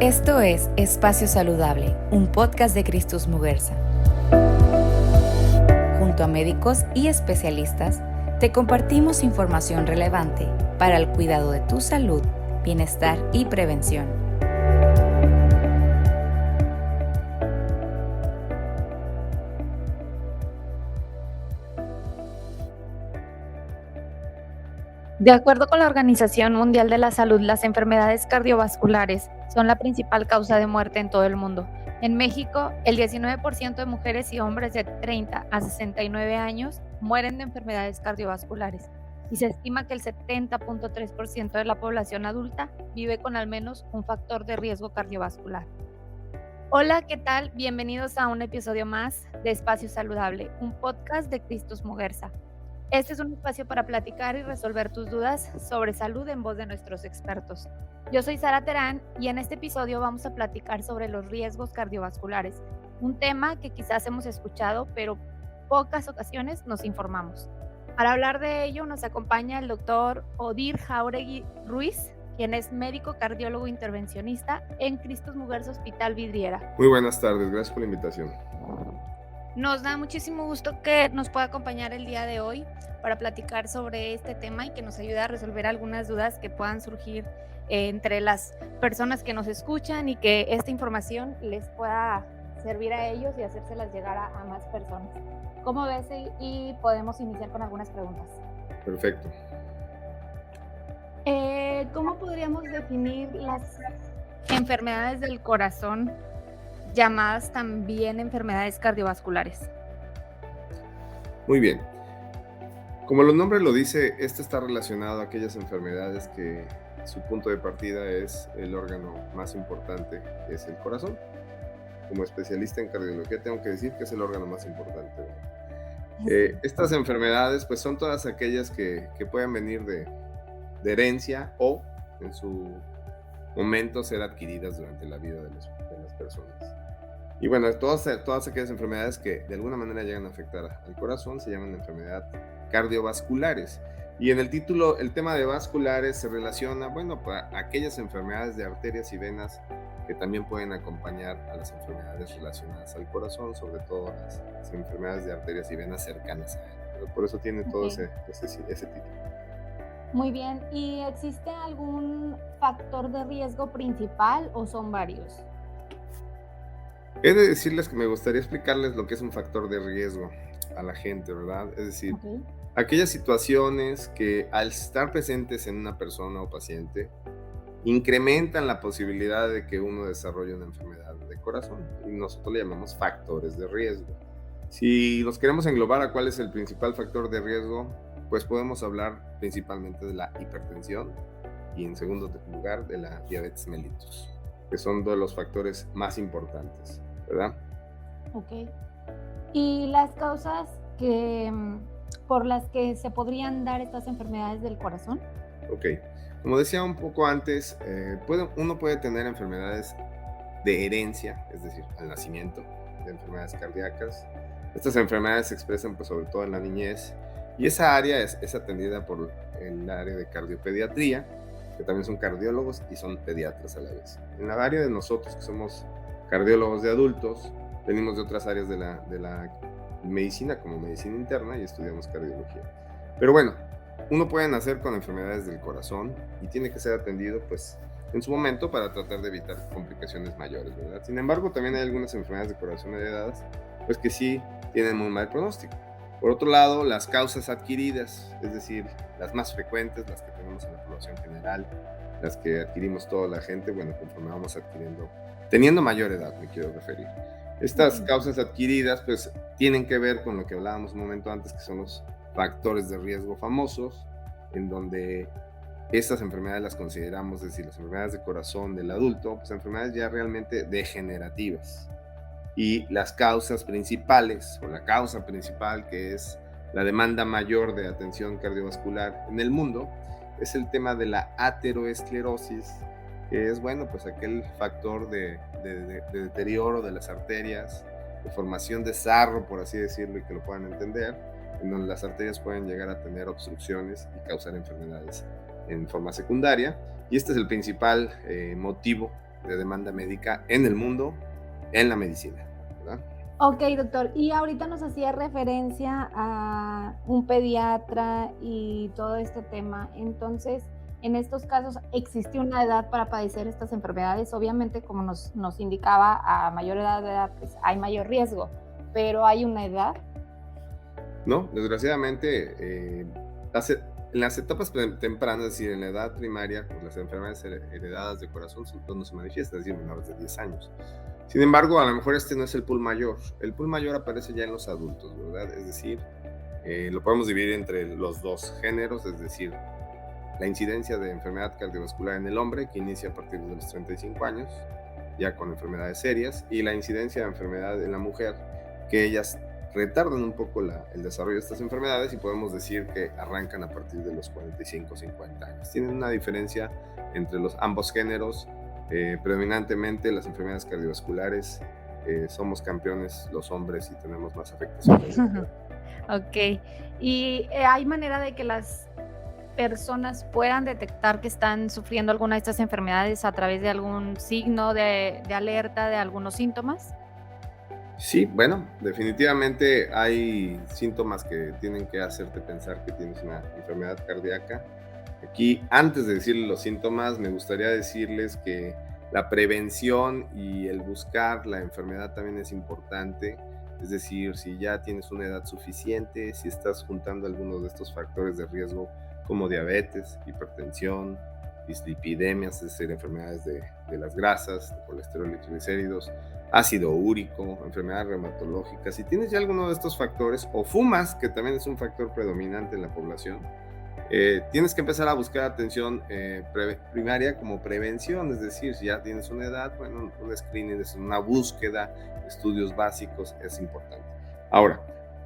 Esto es Espacio Saludable, un podcast de Cristus Muguerza. Junto a médicos y especialistas, te compartimos información relevante para el cuidado de tu salud, bienestar y prevención. De acuerdo con la Organización Mundial de la Salud, las enfermedades cardiovasculares son la principal causa de muerte en todo el mundo. En México, el 19% de mujeres y hombres de 30 a 69 años mueren de enfermedades cardiovasculares y se estima que el 70.3% de la población adulta vive con al menos un factor de riesgo cardiovascular. Hola, ¿qué tal? Bienvenidos a un episodio más de Espacio Saludable, un podcast de Cristus Muguerza. Este es un espacio para platicar y resolver tus dudas sobre salud en voz de nuestros expertos. Yo soy Sara Terán y en este episodio vamos a platicar sobre los riesgos cardiovasculares, un tema que quizás hemos escuchado, pero pocas ocasiones nos informamos. Para hablar de ello nos acompaña el doctor Odir Jauregui Ruiz, quien es médico cardiólogo intervencionista en Cristus Muguerza Hospital Vidriera. Muy buenas tardes, gracias por la invitación. Nos da muchísimo gusto que nos pueda acompañar el día de hoy para platicar sobre este tema y que nos ayude a resolver algunas dudas que puedan surgir entre las personas que nos escuchan y que esta información les pueda servir a ellos y hacérselas llegar a más personas. ¿Cómo ves? Y podemos iniciar con algunas preguntas. Perfecto. ¿Cómo podríamos definir las enfermedades del corazón, llamadas también enfermedades cardiovasculares? Muy bien. Como el nombre lo dice, esto está relacionado a aquellas enfermedades que su punto de partida es el órgano más importante, que es el corazón. Como especialista en cardiología tengo que decir que es el órgano más importante. Estas enfermedades pues son todas aquellas que pueden venir de herencia o en su momento ser adquiridas durante la vida de las personas. Y bueno, todas aquellas enfermedades que de alguna manera llegan a afectar al corazón se llaman enfermedades cardiovasculares. Y en el título, el tema de vasculares se relaciona, a aquellas enfermedades de arterias y venas que también pueden acompañar a las enfermedades relacionadas al corazón, sobre todo las enfermedades de arterias y venas cercanas a él. Pero por eso tiene todo ese título. Muy bien. ¿Y existe algún factor de riesgo principal o son varios? He de decirles que me gustaría explicarles lo que es un factor de riesgo a la gente, ¿verdad? Es decir, aquellas situaciones que al estar presentes en una persona o paciente incrementan la posibilidad de que uno desarrolle una enfermedad de corazón y nosotros le llamamos factores de riesgo. Si nos queremos englobar a cuál es el principal factor de riesgo, pues podemos hablar principalmente de la hipertensión y en segundo lugar de la diabetes mellitus, que son dos de los factores más importantes, ¿verdad? Ok. ¿Y las causas por las que se podrían dar estas enfermedades del corazón? Ok. Como decía un poco antes, uno puede tener enfermedades de herencia, es decir, al nacimiento, de enfermedades cardíacas. Estas enfermedades se expresan pues, sobre todo en la niñez y esa área es atendida por el área de cardiopediatría, que también son cardiólogos y son pediatras a la vez. En la área de nosotros, que somos cardiólogos de adultos, venimos de otras áreas de la medicina, como medicina interna, y estudiamos cardiología. Pero bueno, uno puede nacer con enfermedades del corazón y tiene que ser atendido pues en su momento para tratar de evitar complicaciones mayores, ¿verdad? Sin embargo, también hay algunas enfermedades de corazón heredadas pues que sí tienen muy mal pronóstico. Por otro lado, las causas adquiridas, es decir, las más frecuentes, las que tenemos en la población general, las que adquirimos toda la gente, conforme vamos teniendo mayor edad, me quiero referir. Estas causas adquiridas, pues, tienen que ver con lo que hablábamos un momento antes, que son los factores de riesgo famosos, en donde estas enfermedades las consideramos, es decir, las enfermedades de corazón del adulto, pues enfermedades ya realmente degenerativas. Y las causas principales, o la causa principal, que es la demanda mayor de atención cardiovascular en el mundo, es el tema de la ateroesclerosis, que es, pues aquel factor de deterioro de las arterias, de formación de sarro, por así decirlo, y que lo puedan entender, en donde las arterias pueden llegar a tener obstrucciones y causar enfermedades en forma secundaria. Y este es el principal motivo de demanda médica en el mundo, en la medicina, ¿verdad? Ok, doctor. Y ahorita nos hacía referencia a un pediatra y todo este tema. Entonces, en estos casos, ¿existe una edad para padecer estas enfermedades? Obviamente, como nos indicaba, a mayor edad, pues hay mayor riesgo, pero ¿hay una edad? No, desgraciadamente, en las etapas tempranas, es decir, en la edad primaria, pues las enfermedades heredadas de corazón son donde se manifiestan, es decir, menores de 10 años. Sin embargo, a lo mejor este no es el pool mayor. El pool mayor aparece ya en los adultos, ¿verdad? Es decir, lo podemos dividir entre los dos géneros, es decir, la incidencia de enfermedad cardiovascular en el hombre, que inicia a partir de los 35 años, ya con enfermedades serias, y la incidencia de enfermedad en la mujer, que ellas retardan un poco el desarrollo de estas enfermedades y podemos decir que arrancan a partir de los 45 o 50 años. Tienen una diferencia entre ambos géneros. Predominantemente las enfermedades cardiovasculares somos campeones los hombres y tenemos más afectación. Ok. ¿Y hay manera de que las personas puedan detectar que están sufriendo alguna de estas enfermedades a través de algún signo de alerta, de algunos síntomas? Sí, bueno, definitivamente hay síntomas que tienen que hacerte pensar que tienes una enfermedad cardíaca. Aquí, antes de decirles los síntomas, me gustaría decirles que la prevención y el buscar la enfermedad también es importante. Es decir, si ya tienes una edad suficiente, si estás juntando algunos de estos factores de riesgo como diabetes, hipertensión, dislipidemias, es decir, enfermedades de las grasas, de colesterol y triglicéridos, ácido úrico, enfermedades reumatológicas. Si tienes ya alguno de estos factores o fumas, que también es un factor predominante en la población, tienes que empezar a buscar atención primaria como prevención, es decir, si ya tienes una edad, bueno, un screening, es una búsqueda, estudios básicos, es importante. Ahora,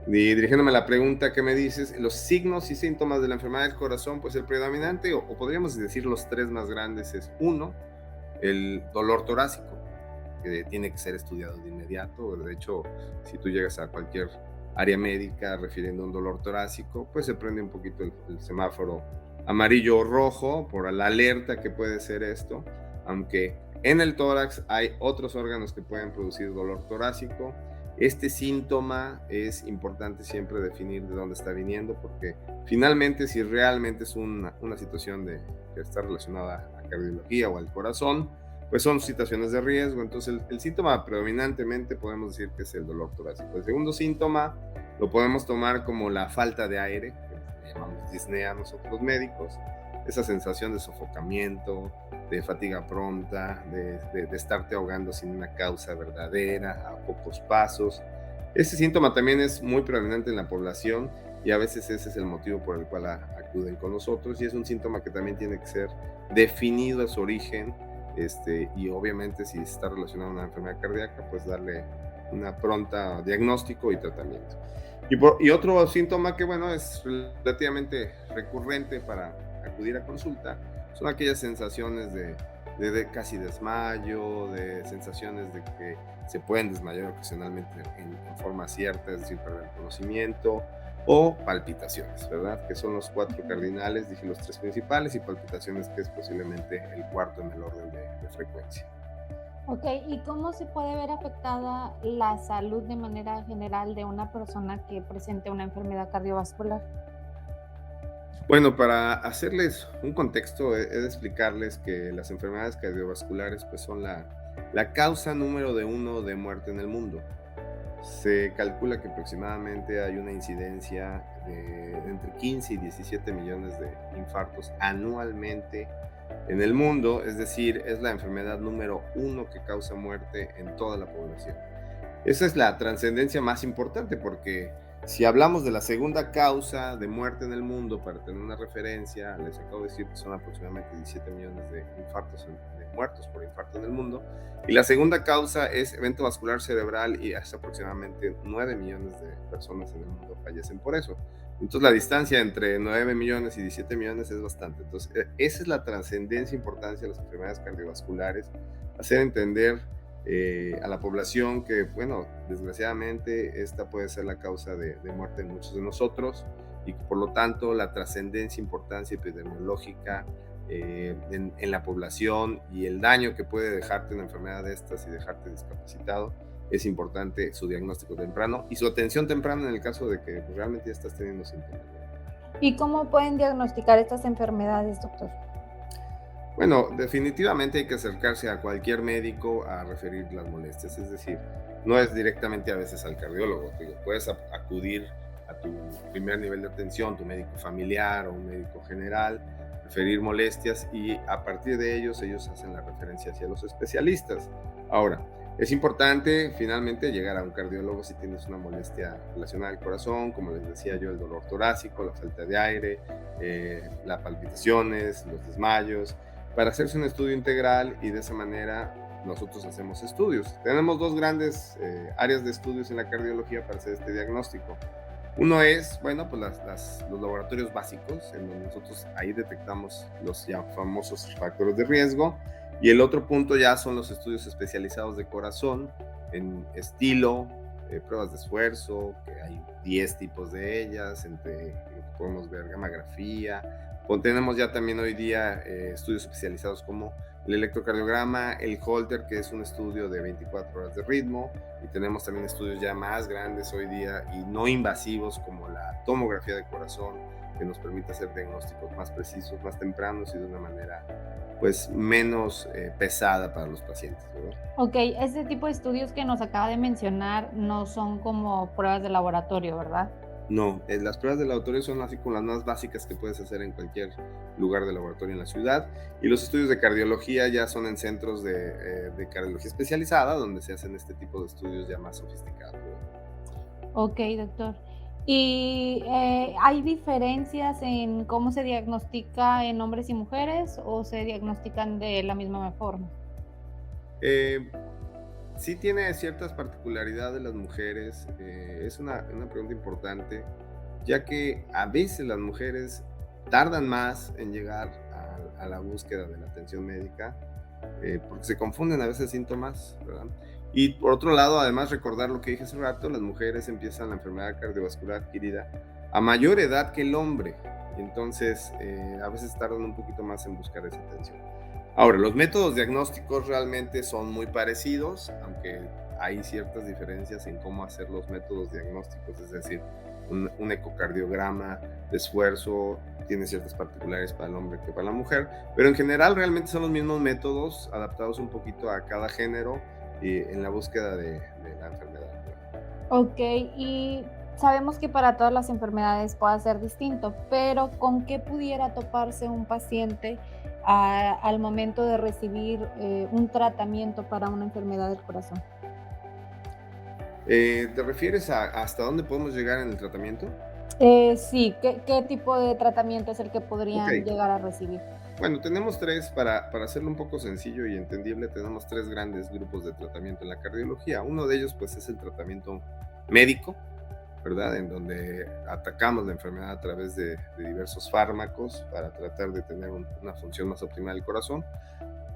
dirigiéndome a la pregunta que me dices, los signos y síntomas de la enfermedad del corazón, pues el predominante, o podríamos decir los tres más grandes, es uno, el dolor torácico, que tiene que ser estudiado de inmediato. De hecho, si tú llegas a cualquier área médica refiriendo a un dolor torácico, pues se prende un poquito el semáforo amarillo o rojo por la alerta que puede ser esto, aunque en el tórax hay otros órganos que pueden producir dolor torácico. Este síntoma es importante siempre definir de dónde está viniendo, porque finalmente si realmente es una situación que está relacionada a cardiología o al corazón, pues son situaciones de riesgo. Entonces el síntoma predominantemente podemos decir que es el dolor torácico. El segundo síntoma lo podemos tomar como la falta de aire, que le llamamos disnea nosotros médicos, esa sensación de sofocamiento, de fatiga pronta, de estarte ahogando sin una causa verdadera, a pocos pasos. Ese síntoma también es muy predominante en la población y a veces ese es el motivo por el cual acuden con nosotros, y es un síntoma que también tiene que ser definido a su origen. Y obviamente si está relacionado a una enfermedad cardíaca, pues darle una pronta diagnóstico y tratamiento. Y otro síntoma que, bueno, es relativamente recurrente para acudir a consulta, son aquellas sensaciones de casi desmayo, de sensaciones de que se pueden desmayar ocasionalmente en forma cierta, es decir, perder el conocimiento, o palpitaciones, ¿verdad? Que son los 4 cardinales, dije los 3 principales, y palpitaciones, que es posiblemente el cuarto en el orden de frecuencia. Ok, ¿y cómo se puede ver afectada la salud de manera general de una persona que presente una enfermedad cardiovascular? Bueno, para hacerles un contexto, he de explicarles que las enfermedades cardiovasculares pues son la causa número 1 de muerte en el mundo. Se calcula que aproximadamente hay una incidencia de entre 15 y 17 millones de infartos anualmente en el mundo, es decir, es la enfermedad número 1 que causa muerte en toda la población. Esa es la trascendencia más importante, porque si hablamos de la segunda causa de muerte en el mundo, para tener una referencia, les acabo de decir que son aproximadamente 17 millones de muertos por infarto en el mundo, y la segunda causa es evento vascular cerebral, y hasta aproximadamente 9 millones de personas en el mundo fallecen por eso. Entonces la distancia entre 9 millones y 17 millones es bastante. Entonces esa es la trascendencia e importancia de las enfermedades cardiovasculares, hacer entender a la población que, bueno, desgraciadamente esta puede ser la causa de muerte en muchos de nosotros, y que por lo tanto la trascendencia, importancia epidemiológica en la población y el daño que puede dejarte una enfermedad de estas y dejarte discapacitado, es importante su diagnóstico temprano y su atención temprana en el caso de que realmente ya estás teniendo síntomas. ¿Y cómo pueden diagnosticar estas enfermedades, doctor? Bueno, definitivamente hay que acercarse a cualquier médico a referir las molestias, es decir, no es directamente a veces al cardiólogo, puedes acudir a tu primer nivel de atención, tu médico familiar o un médico general, referir molestias y a partir de ellos hacen la referencia hacia los especialistas. Ahora, es importante finalmente llegar a un cardiólogo si tienes una molestia relacionada al corazón, como les decía yo, el dolor torácico, la falta de aire, las palpitaciones, los desmayos, para hacerse un estudio integral y de esa manera nosotros hacemos estudios. Tenemos dos grandes áreas de estudios en la cardiología para hacer este diagnóstico. Uno es, bueno, pues los laboratorios básicos, en donde nosotros ahí detectamos los ya famosos factores de riesgo, y el otro punto ya son los estudios especializados de corazón, en estilo, pruebas de esfuerzo, que hay 10 tipos de ellas, entre lo que podemos ver gammagrafía. Tenemos ya también hoy día estudios especializados como el electrocardiograma, el Holter, que es un estudio de 24 horas de ritmo, y tenemos también estudios ya más grandes hoy día y no invasivos como la tomografía de corazón, que nos permite hacer diagnósticos más precisos, más tempranos y de una manera pues menos pesada para los pacientes, ¿verdad? Ok, este tipo de estudios que nos acaba de mencionar no son como pruebas de laboratorio, ¿verdad? No, las pruebas de laboratorio son así como las más básicas que puedes hacer en cualquier lugar de laboratorio en la ciudad, y los estudios de cardiología ya son en centros de cardiología especializada, donde se hacen este tipo de estudios ya más sofisticados, ¿verdad? Ok, doctor. ¿Y hay diferencias en cómo se diagnostica en hombres y mujeres o se diagnostican de la misma forma? Eh, sí tiene ciertas particularidades las mujeres, es una pregunta importante, ya que a veces las mujeres tardan más en llegar a la búsqueda de la atención médica, porque se confunden a veces síntomas, ¿verdad? Y por otro lado, además recordar lo que dije hace rato, las mujeres empiezan la enfermedad cardiovascular adquirida a mayor edad que el hombre, y entonces a veces tardan un poquito más en buscar esa atención. Ahora, los métodos diagnósticos realmente son muy parecidos, aunque hay ciertas diferencias en cómo hacer los métodos diagnósticos, es decir, un ecocardiograma de esfuerzo tiene ciertas particularidades para el hombre que para la mujer, pero en general realmente son los mismos métodos adaptados un poquito a cada género y en la búsqueda de la enfermedad. Ok, y sabemos que para todas las enfermedades puede ser distinto, pero ¿con qué pudiera toparse un paciente al momento de recibir un tratamiento para una enfermedad del corazón? ¿Te refieres a hasta dónde podemos llegar en el tratamiento? Sí, ¿qué tipo de tratamiento es el que podrían Ok. llegar a recibir? Bueno, tenemos tres, para hacerlo un poco sencillo y entendible, tenemos tres grandes grupos de tratamiento en la cardiología. Uno de ellos, pues, es el tratamiento médico, ¿verdad? En donde atacamos la enfermedad a través de diversos fármacos para tratar de tener una función más óptima del corazón.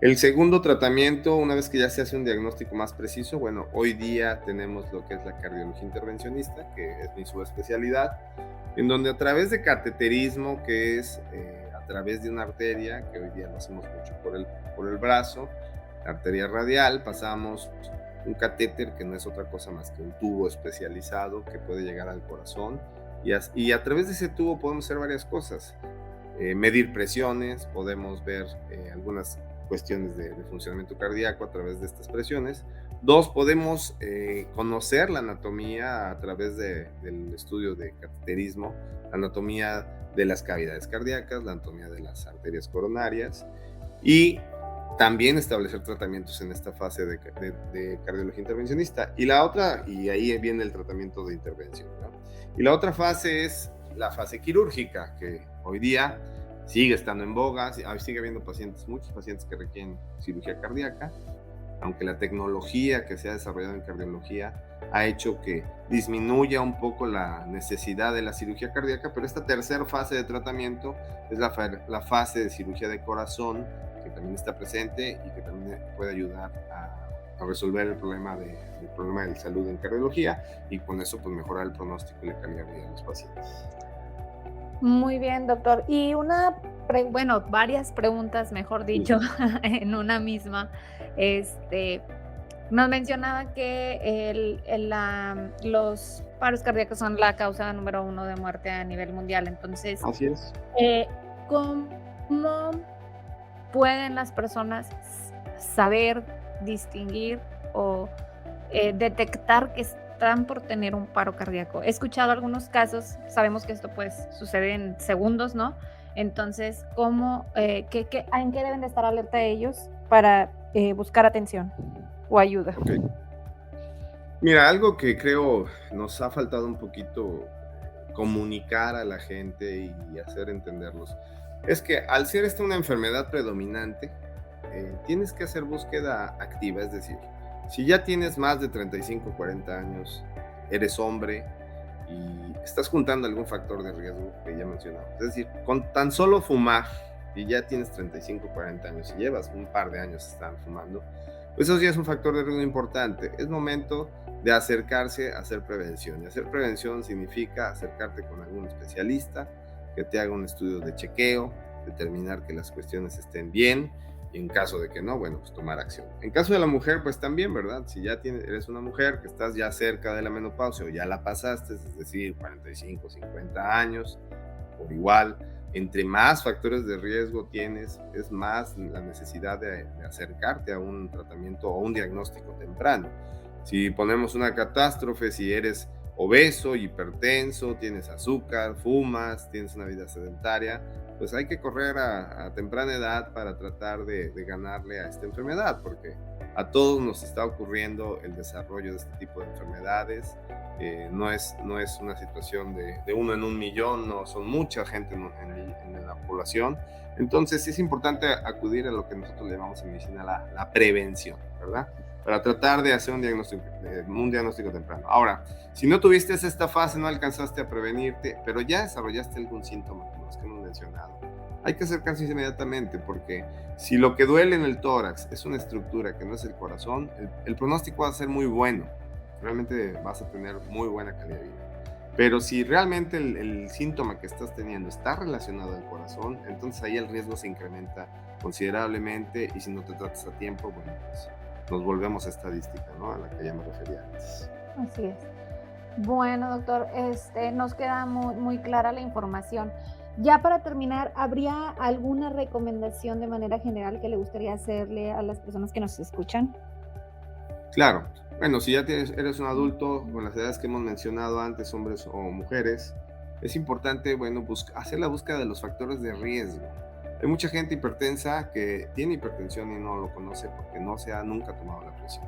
El segundo tratamiento, una vez que ya se hace un diagnóstico más preciso, bueno, hoy día tenemos lo que es la cardiología intervencionista, que es mi subespecialidad, en donde a través de cateterismo, que es a través de una arteria, que hoy día lo hacemos mucho por el brazo, la arteria radial, pasamos un catéter que no es otra cosa más que un tubo especializado que puede llegar al corazón, y a través de ese tubo podemos hacer varias cosas, medir presiones, podemos ver algunas cuestiones de funcionamiento cardíaco a través de estas presiones. Dos, podemos conocer la anatomía a través del estudio de cateterismo, la anatomía de las cavidades cardíacas, la anatomía de las arterias coronarias, y también establecer tratamientos en esta fase de cardiología intervencionista. Y la otra, y ahí viene el tratamiento de intervención, ¿no? Y la otra fase es la fase quirúrgica, que hoy día sigue estando en boga, sigue habiendo muchos pacientes que requieren cirugía cardíaca, aunque la tecnología que se ha desarrollado en cardiología ha hecho que disminuya un poco la necesidad de la cirugía cardíaca, pero esta tercera fase de tratamiento es la fase de cirugía de corazón, que también está presente y que también puede ayudar a resolver el problema de salud en cardiología, y con eso pues mejorar el pronóstico y la calidad de vida de los pacientes. Muy bien, doctor. Y varias preguntas, mejor dicho, en una misma. Este, Nos mencionaba que los paros cardíacos son la causa número uno de muerte a nivel mundial. Entonces, Así es. eh, ¿cómo pueden las personas saber, distinguir o detectar que están por tener un paro cardíaco? He escuchado algunos casos, sabemos que esto pues sucede en segundos, ¿no? Entonces, ¿en qué deben de estar alerta ellos para buscar atención o ayuda? Ok. Mira, algo que creo nos ha faltado un poquito comunicar a la gente y hacer entenderlos, es que al ser esta una enfermedad predominante, tienes que hacer búsqueda activa, es decir, si ya tienes más de 35, 40 años, eres hombre y estás juntando algún factor de riesgo que ya mencionamos, es decir, con tan solo fumar y ya tienes 35, 40 años y llevas un par de años están fumando, pues eso ya es un factor de riesgo importante. Es momento de acercarse a hacer prevención. Y hacer prevención significa acercarte con algún especialista que te haga un estudio de chequeo, determinar que las cuestiones estén bien y en caso de que no, bueno, pues tomar acción. En caso de la mujer, pues también, ¿verdad? Si ya eres una mujer que estás ya cerca de la menopausia o ya la pasaste, es decir, 45, 50 años, por igual, entre más factores de riesgo tienes, es más la necesidad de acercarte a un tratamiento o un diagnóstico temprano. Si ponemos una catástrofe, si eres obeso, hipertenso, tienes azúcar, fumas, tienes una vida sedentaria, pues hay que correr a temprana edad para tratar de ganarle a esta enfermedad, porque a todos nos está ocurriendo el desarrollo de este tipo de enfermedades. No es una situación de uno en un millón, no son mucha gente en la población. Entonces es importante acudir a lo que nosotros le llamamos en medicina la prevención, ¿verdad? Para tratar de hacer un diagnóstico temprano. Ahora, si no tuviste esta fase, no alcanzaste a prevenirte, pero ya desarrollaste algún síntoma, como los que hemos mencionado, hay que acercarse inmediatamente, porque si lo que duele en el tórax es una estructura que no es el corazón, el pronóstico va a ser muy bueno. Realmente vas a tener muy buena calidad de vida. Pero si realmente el síntoma que estás teniendo está relacionado al corazón, entonces ahí el riesgo se incrementa considerablemente y si no te tratas a tiempo, bueno, pues nos volvemos a estadística, ¿no? A la que ya me refería antes. Así es. Bueno, doctor, nos queda muy, muy clara la información. Ya para terminar, ¿habría alguna recomendación de manera general que le gustaría hacerle a las personas que nos escuchan? Claro. Bueno, si ya eres un adulto con las edades que hemos mencionado antes, hombres o mujeres, es importante, bueno, hacer la búsqueda de los factores de riesgo. Hay mucha gente hipertensa que tiene hipertensión y no lo conoce porque no se ha nunca tomado la presión.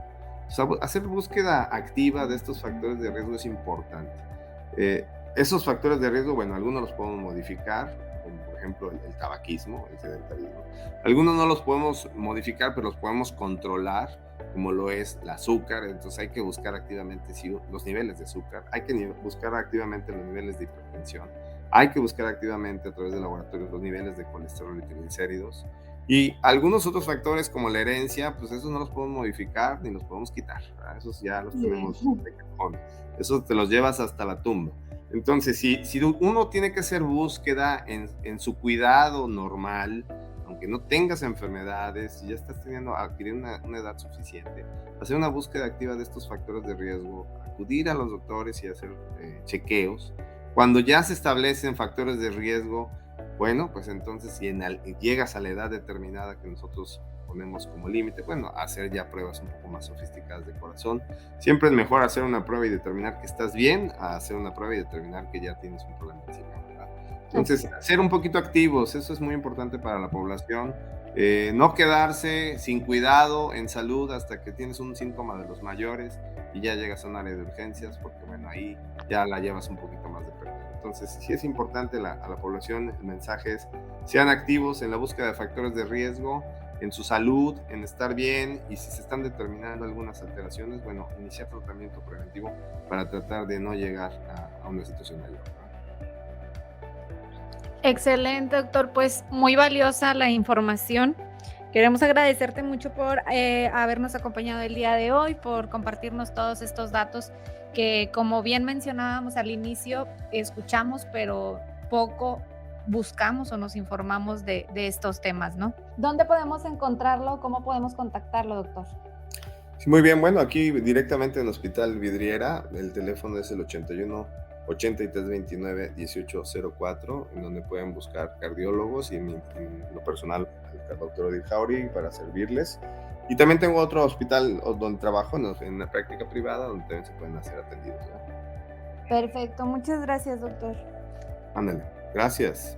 O sea, hacer búsqueda activa de estos factores de riesgo es importante. Esos factores de riesgo, bueno, algunos los podemos modificar, como por ejemplo el tabaquismo, el sedentarismo. Algunos no los podemos modificar, pero los podemos controlar, como lo es el azúcar. Entonces hay que buscar activamente los niveles de azúcar, hay que buscar activamente los niveles de hipertensión, hay que buscar activamente a través de laboratorios los niveles de colesterol y triglicéridos. Y algunos otros factores como la herencia, pues esos no los podemos modificar ni los podemos quitar, ¿verdad? Esos ya los tenemos de cajón. Esos te los llevas hasta la tumba. Entonces, si uno tiene que hacer búsqueda en su cuidado normal, aunque no tengas enfermedades, si ya estás adquiriendo una edad suficiente, hacer una búsqueda activa de estos factores de riesgo, acudir a los doctores y hacer chequeos. Cuando ya se establecen factores de riesgo, bueno, pues entonces si llegas a la edad determinada que nosotros ponemos como límite, bueno, hacer ya pruebas un poco más sofisticadas de corazón. Siempre es mejor hacer una prueba y determinar que estás bien a hacer una prueba y determinar que ya tienes un problema encima, ¿verdad? Entonces, ser un poquito activos, eso es muy importante para la población. No quedarse sin cuidado en salud hasta que tienes un síntoma de los mayores y ya llegas a un área de urgencias, porque bueno, ahí ya la llevas un poquito más de pérdida. Entonces, sí es importante a la población, el mensaje es, sean activos en la búsqueda de factores de riesgo, en su salud, en estar bien, y si se están determinando algunas alteraciones, bueno, iniciar tratamiento preventivo para tratar de no llegar a una situación mayor, ¿no? Excelente, doctor. Pues muy valiosa la información. Queremos agradecerte mucho por habernos acompañado el día de hoy, por compartirnos todos estos datos que, como bien mencionábamos al inicio, escuchamos, pero poco buscamos o nos informamos de estos temas, ¿no? ¿Dónde podemos encontrarlo? ¿Cómo podemos contactarlo, doctor? Sí, muy bien, bueno, aquí directamente en el Hospital Vidriera, el teléfono es el 81 83 29 18 04, en donde pueden buscar cardiólogos y en lo personal al doctor Odil Jauri para servirles. Y también tengo otro hospital donde trabajo en la práctica privada, donde también se pueden hacer atendidos, ¿no? Perfecto, muchas gracias, doctor. Ándale, gracias.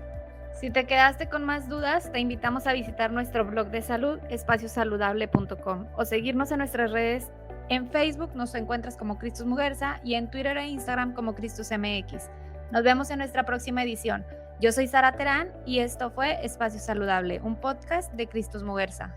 Si te quedaste con más dudas, te invitamos a visitar nuestro blog de salud, espaciosaludable.com, o seguirnos en nuestras redes. En Facebook nos encuentras como Cristus Muguerza y en Twitter e Instagram como Cristus MX. Nos vemos en nuestra próxima edición. Yo soy Sara Terán y esto fue Espacio Saludable, un podcast de Cristus Muguerza.